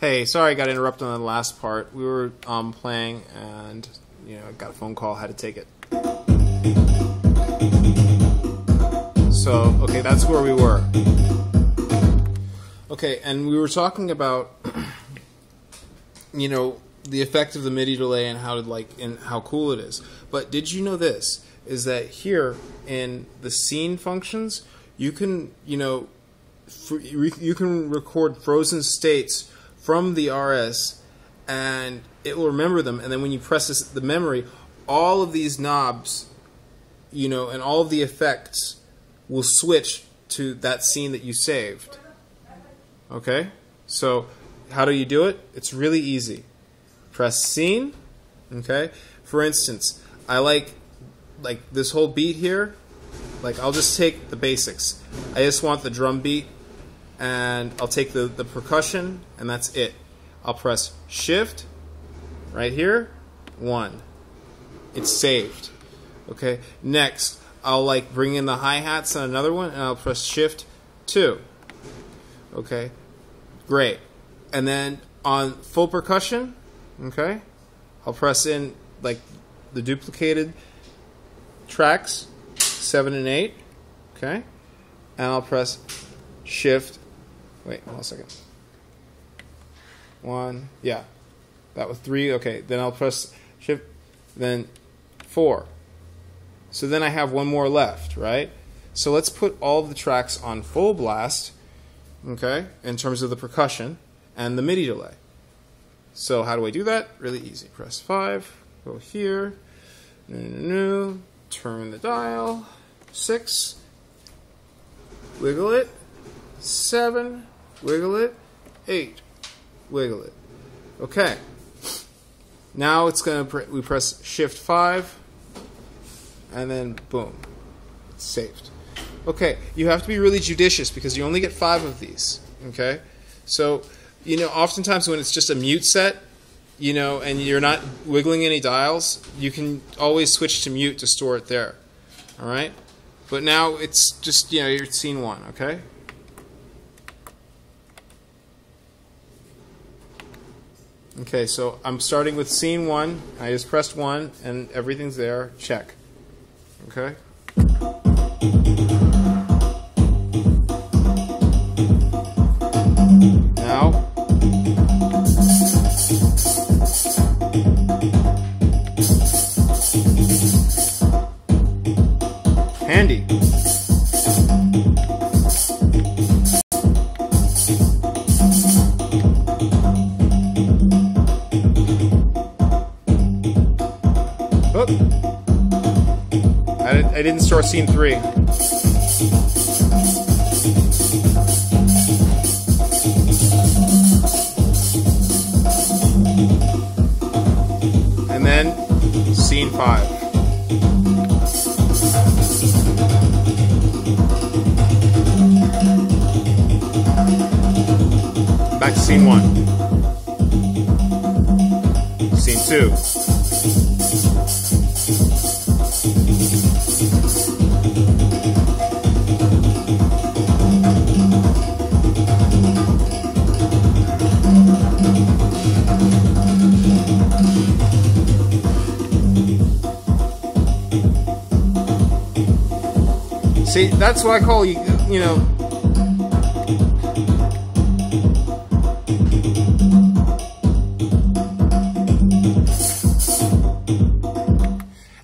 Hey, sorry I got interrupted on the last part. We were playing and got a phone call, had to take it. So, okay, that's where we were. Okay, and we were talking about the effect of the MIDI delay and how cool it is. But did you know this? Is that here in the scene functions, you can you can record frozen states from the RS, and it will remember them. And then when you press the memory, all of these knobs, and all of the effects will switch to that scene that you saved. Okay, so how do you do it? It's really easy. Press scene. Okay, for instance, I like this whole beat here. I'll just take the basics. I just want the drum beat, and I'll take the percussion, and that's it. I'll press shift right here, 1. It's saved. Okay, next I'll bring in the hi-hats on another one, and I'll press shift 2. Okay, great. And then on full percussion, okay, I'll press in the duplicated tracks 7 and 8, okay, and I'll press shift. Wait, hold on a second. 1, yeah, that was 3. Okay, then I'll press shift, then 4. So then I have one more left, right? So let's put all of the tracks on full blast, okay, in terms of the percussion and the MIDI delay. So how do I do that? Really easy. Press 5, go here, turn the dial, 6, wiggle it, 7, wiggle it, 8, wiggle it. Okay. Now it's we press shift 5, and then boom, it's saved. Okay, you have to be really judicious because you only get 5 of these. Okay, so oftentimes when it's just a mute set, and you're not wiggling any dials, you can always switch to mute to store it there. All right, but now it's just you're at scene 1. Okay. Okay, so I'm starting with scene 1. I just pressed 1, and everything's there. Check. Okay. Now, handy. I didn't start scene 3. And then scene 5. Back to scene 1. Scene 2. See, that's what I call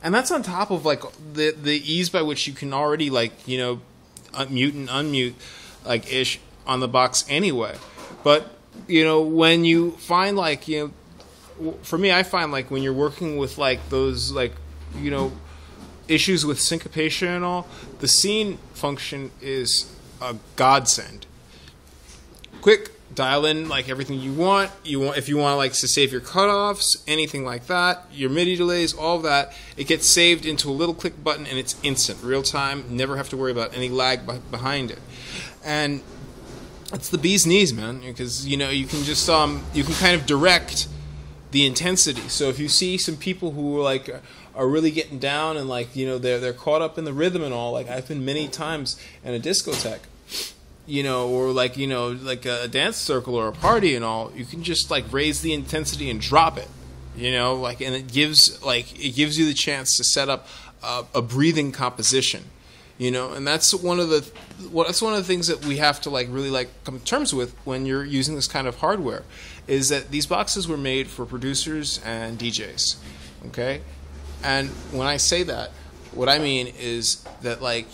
and that's on top of the ease by which you can already mute and unmute ish on the box anyway. But when you find for me, I find when you're working with those issues with syncopation and all, the scene function is a godsend. Quick, dial in everything you want. If you want to save your cutoffs, anything like that, your MIDI delays, all of that, it gets saved into a little click button, and it's instant, real time. Never have to worry about any lag behind it. And it's the bee's knees, man, because you can just you can kind of direct the intensity. So if you see some people who are really getting down and they're caught up in the rhythm and all, I've been many times in a discotheque, or like like a dance circle or a party and all, you can just like raise the intensity and drop it, like, and it gives you the chance to set up a breathing composition, and that's one of the things that we have to like really like come to terms with when you're using this kind of hardware, is that these boxes were made for producers and DJs, okay? And when I say that, what I mean is that like,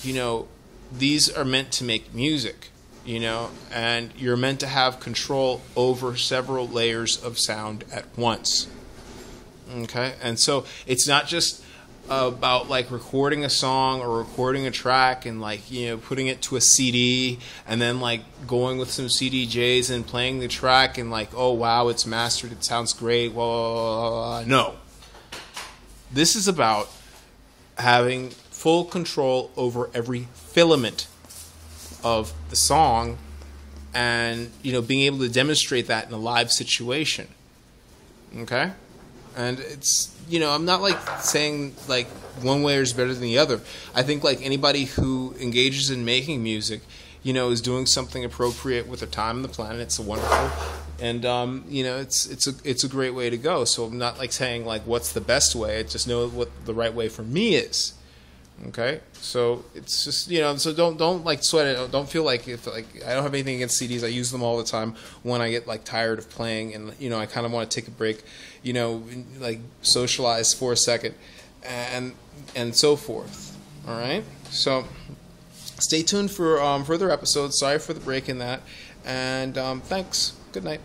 these are meant to make music, and you're meant to have control over several layers of sound at once, okay? And so it's not just about like recording a song or recording a track and like putting it to a CD and then like going with some CDJs and playing the track and like, oh wow, it's mastered, it sounds great. Well, no, this is about having full control over every filament of the song and being able to demonstrate that in a live situation. Okay? And it's I'm not like saying like one way is better than the other. I think like anybody who engages in making music, is doing something appropriate with their time on the planet. It's a wonderful, and it's a great way to go. So I'm not like saying like what's the best way. I just know what the right way for me is. Okay, so it's just so don't like sweat it. Don't feel like if like I don't have anything against CDs. I use them all the time when I get like tired of playing and I kind of want to take a break, like socialize for a second, and so forth. All right, so stay tuned for further episodes. Sorry for the break in that, and thanks. Good night.